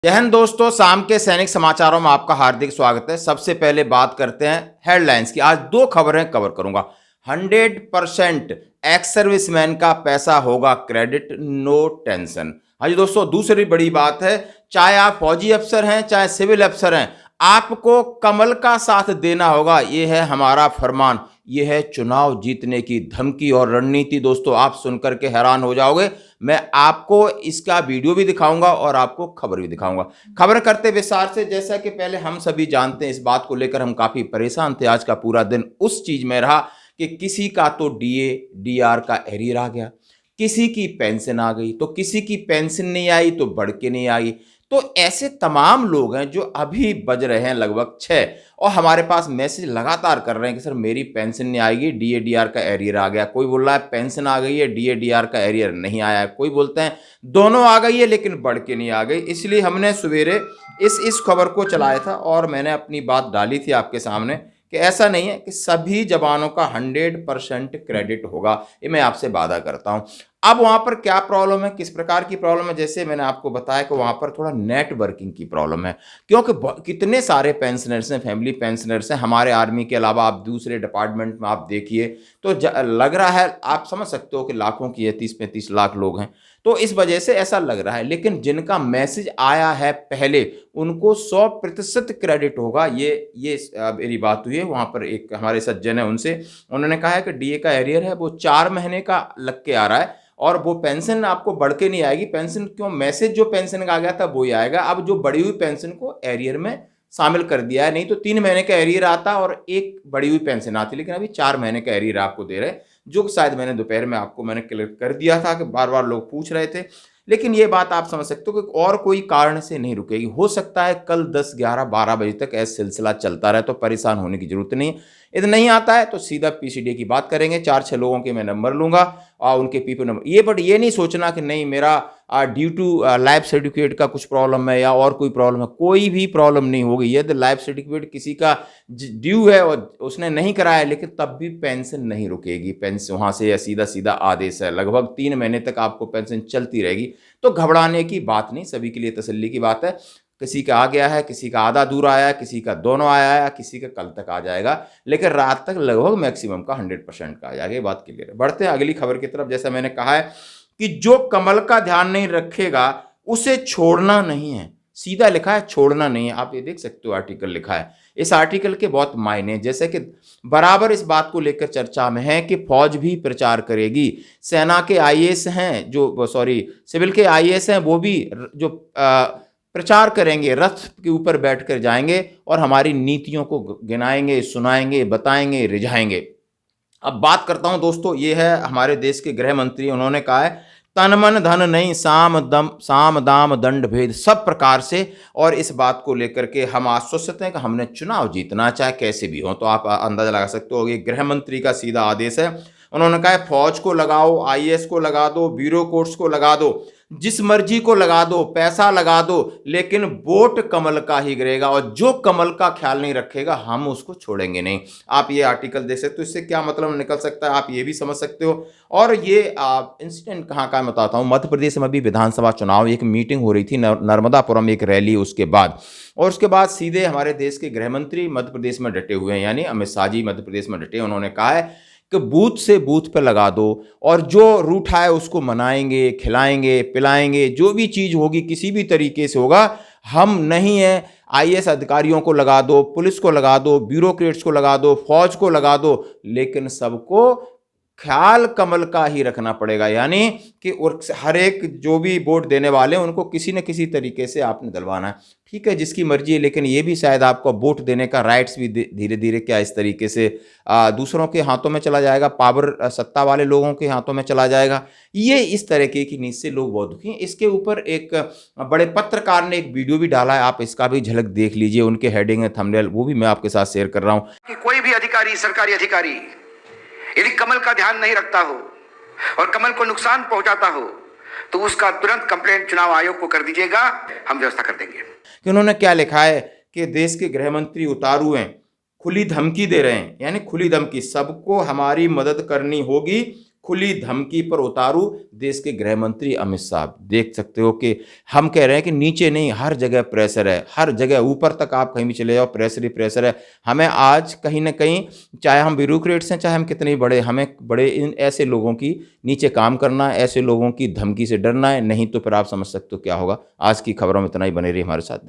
जय हिंद दोस्तों, शाम के सैनिक समाचारों में आपका हार्दिक स्वागत है। सबसे पहले बात करते हैं हेडलाइंस की। आज दो खबरें कवर करूंगा। 100% एक्स सर्विसमैन का पैसा होगा क्रेडिट, नो टेंशन। हाँ जी दोस्तों, दूसरी बड़ी बात है, चाहे आप फौजी अफसर हैं चाहे सिविल अफसर हैं, आपको कमल का साथ देना होगा। ये है हमारा फरमान, ये है चुनाव जीतने की धमकी और रणनीति। दोस्तों आप सुनकर के हैरान हो जाओगे। मैं आपको इसका वीडियो भी दिखाऊंगा और आपको खबर भी दिखाऊंगा। खबर करते विस्तार से। जैसा कि पहले हम सभी जानते हैं, इस बात को लेकर हम काफी परेशान थे। आज का पूरा दिन उस चीज में रहा कि किसी का तो डीए डीआर का एरियर आ गया, किसी की पेंशन आ गई, तो किसी की पेंशन नहीं आई तो बढ़ के नहीं आई। तो ऐसे तमाम लोग हैं जो अभी बज रहे हैं लगभग 6 और हमारे पास मैसेज लगातार कर रहे हैं कि सर मेरी पेंशन नहीं आएगी, डीए डीआर का एरियर आ गया। कोई बोल रहा है पेंशन आ गई है, डीए डीआर का एरियर नहीं आया है। कोई बोलते हैं दोनों आ गई है लेकिन बढ़ के नहीं आ गई। इसलिए हमने सवेरे इस खबर को चलाया था और मैंने अपनी बात डाली थी आपके सामने कि ऐसा नहीं है कि सभी जवानों का 100% क्रेडिट होगा। ये मैं आपसे वादा करता हूं। अब वहां पर क्या प्रॉब्लम है, किस प्रकार की प्रॉब्लम है, जैसे मैंने आपको बताया कि वहां पर थोड़ा नेटवर्किंग की प्रॉब्लम है, क्योंकि कितने सारे पेंशनर्स हैं, फैमिली पेंशनर्स हैं हमारे आर्मी के अलावा। आप दूसरे डिपार्टमेंट में आप देखिए तो लग रहा है, आप समझ सकते हो कि लाखों की 30-35 लाख लोग हैं, तो इस वजह से ऐसा लग रहा है। लेकिन जिनका मैसेज आया है पहले, उनको 100% क्रेडिट होगा। ये मेरी बात हुई है वहां पर, एक हमारे सज्जन है उनसे, उन्होंने कहा है कि डीए का एरियर है वो 4 महीने का लग के आ रहा है और वो पेंशन आपको बढ़ के नहीं आएगी। पेंशन क्यों, मैसेज जो पेंशन का आ गया था वो ही आएगा। अब जो बढ़ी हुई पेंशन को एरियर में शामिल कर दिया है, नहीं तो 3 महीने का एरियर आता और एक बढ़ी हुई पेंशन आती, लेकिन अभी 4 महीने का एरियर आपको दे रहे हैं, जो शायद मैंने दोपहर में आपको मैंने क्लियर कर दिया था कि बार बार लोग पूछ रहे थे। लेकिन ये बात आप समझ सकते हो कि और कोई कारण से नहीं रुकेगी। हो सकता है कल 10, 11, 12 बजे तक ऐसा सिलसिला चलता रहे, तो परेशान होने की जरूरत नहीं। यदि नहीं आता है तो सीधा पीसीडी की बात करेंगे। 4-6 लोगों के मैं नंबर लूंगा और उनके पीपी नंबर, ये नहीं सोचना कि नहीं मेरा ड्यू टू लाइफ सर्टिफिकेट का कुछ प्रॉब्लम है या और कोई प्रॉब्लम है। कोई भी प्रॉब्लम नहीं होगी। यदि लाइफ सर्टिफिकेट किसी का ड्यू है और उसने नहीं कराया, लेकिन तब भी पेंशन नहीं रुकेगी। पेंशन वहां से सीधा सीधा आदेश है, लगभग 3 महीने तक आपको पेंशन चलती रहेगी। तो घबराने की बात नहीं, सभी के लिए तसल्ली की बात है। किसी का आ गया है, किसी का आधा दूर आया है, किसी का दोनों आया है, किसी का कल तक आ जाएगा, लेकिन रात तक लगभग मैक्सिमम का 100% का आ जाएगा। ये बात क्लियर है। बढ़ते हैं अगली खबर की तरफ। जैसा मैंने कहा है कि जो कमल का ध्यान नहीं रखेगा उसे छोड़ना नहीं है। सीधा लिखा है, छोड़ना नहीं है। आप ये देख सकते हो, आर्टिकल लिखा है। इस आर्टिकल के बहुत मायने, जैसे कि बराबर इस बात को लेकर चर्चा में है कि फौज भी प्रचार करेगी, सेना के आईएएस हैं जो सिविल के आईएएस हैं वो भी जो प्रचार करेंगे, रथ के ऊपर बैठकर जाएंगे और हमारी नीतियों को गिनाएंगे, सुनाएंगे, बताएंगे, रिझाएंगे। अब बात करता हूं दोस्तों, ये है हमारे देश के गृह मंत्री, उन्होंने कहा है तन मन धन नहीं, साम दाम दंड भेद सब प्रकार से। और इस बात को लेकर के हम आश्वस्त हैं कि हमने चुनाव जीतना, चाहे कैसे भी हो। तो आप अंदाजा लगा सकते हो, ये गृह मंत्री का सीधा आदेश है। उन्होंने कहा है फौज को लगाओ, आईएएस को लगा दो, ब्यूरोक्रेट्स को लगा दो, जिस मर्जी को लगा दो, पैसा लगा दो, लेकिन वोट कमल का ही गिरेगा और जो कमल का ख्याल नहीं रखेगा हम उसको छोड़ेंगे नहीं। आप ये आर्टिकल देख सकते हो, इससे क्या मतलब निकल सकता है आप ये भी समझ सकते हो। और ये इंसिडेंट कहाँ का मैं बताता हूँ। मध्य प्रदेश में अभी विधानसभा चुनाव, एक मीटिंग हो रही थी नर्मदापुरम, एक रैली, उसके बाद और उसके बाद सीधे हमारे देश के गृह मंत्री मध्य प्रदेश में डटे हुए हैं, यानी अमित शाह जी मध्य प्रदेश में डटे। उन्होंने कहा है कि बूथ से बूथ पे लगा दो और जो रूठा है उसको मनाएंगे, खिलाएंगे, पिलाएंगे, जो भी चीज़ होगी किसी भी तरीके से होगा। हम नहीं है, आईएएस अधिकारियों को लगा दो, पुलिस को लगा दो, ब्यूरोक्रेट्स को लगा दो, फौज को लगा दो, लेकिन सबको ख्याल कमल का ही रखना पड़ेगा। यानी कि हर एक जो भी वोट देने वाले हैं उनको किसी न किसी तरीके से आपने दिलवाना है। ठीक है, जिसकी मर्जी है, लेकिन ये भी शायद आपको वोट देने का राइट्स भी धीरे धीरे क्या इस तरीके से दूसरों के हाथों में चला जाएगा, पावर सत्ता वाले लोगों के हाथों में चला जाएगा। ये इस तरीके की नीति से लोग बहुत दुखी हैं। इसके ऊपर एक बड़े पत्रकार ने एक वीडियो भी डाला है, आप इसका भी झलक देख लीजिए। उनके हेडिंग है, थंबनेल, वो भी मैं आपके साथ शेयर कर रहा हूँ। कि कोई भी अधिकारी, सरकारी अधिकारी यदि कमल का ध्यान नहीं रखता हो और कमल को नुकसान पहुंचाता हो तो उसका तुरंत कंप्लेंट चुनाव आयोग को कर दीजिएगा, हम व्यवस्था कर देंगे। कि उन्होंने क्या लिखा है कि देश के गृह मंत्री उतारू हैं, खुली धमकी दे रहे हैं, यानी खुली धमकी, सबको हमारी मदद करनी होगी, खुली धमकी पर उतारू देश के गृह मंत्री अमित शाह। देख सकते हो कि हम कह रहे हैं कि नीचे नहीं, हर जगह प्रेशर है, हर जगह ऊपर तक आप कहीं भी चले जाओ प्रेशर ही प्रेशर है। हमें आज कहीं ना कहीं, चाहे हम ब्यूरोक्रेट्स हैं, चाहे हम कितने बड़े, हमें बड़े इन ऐसे लोगों की नीचे काम करना है, ऐसे लोगों की धमकी से डरना है, नहीं तो फिर आप समझ सकते हो क्या होगा। आज की खबरों में इतना ही, बने रहिए हमारे साथ।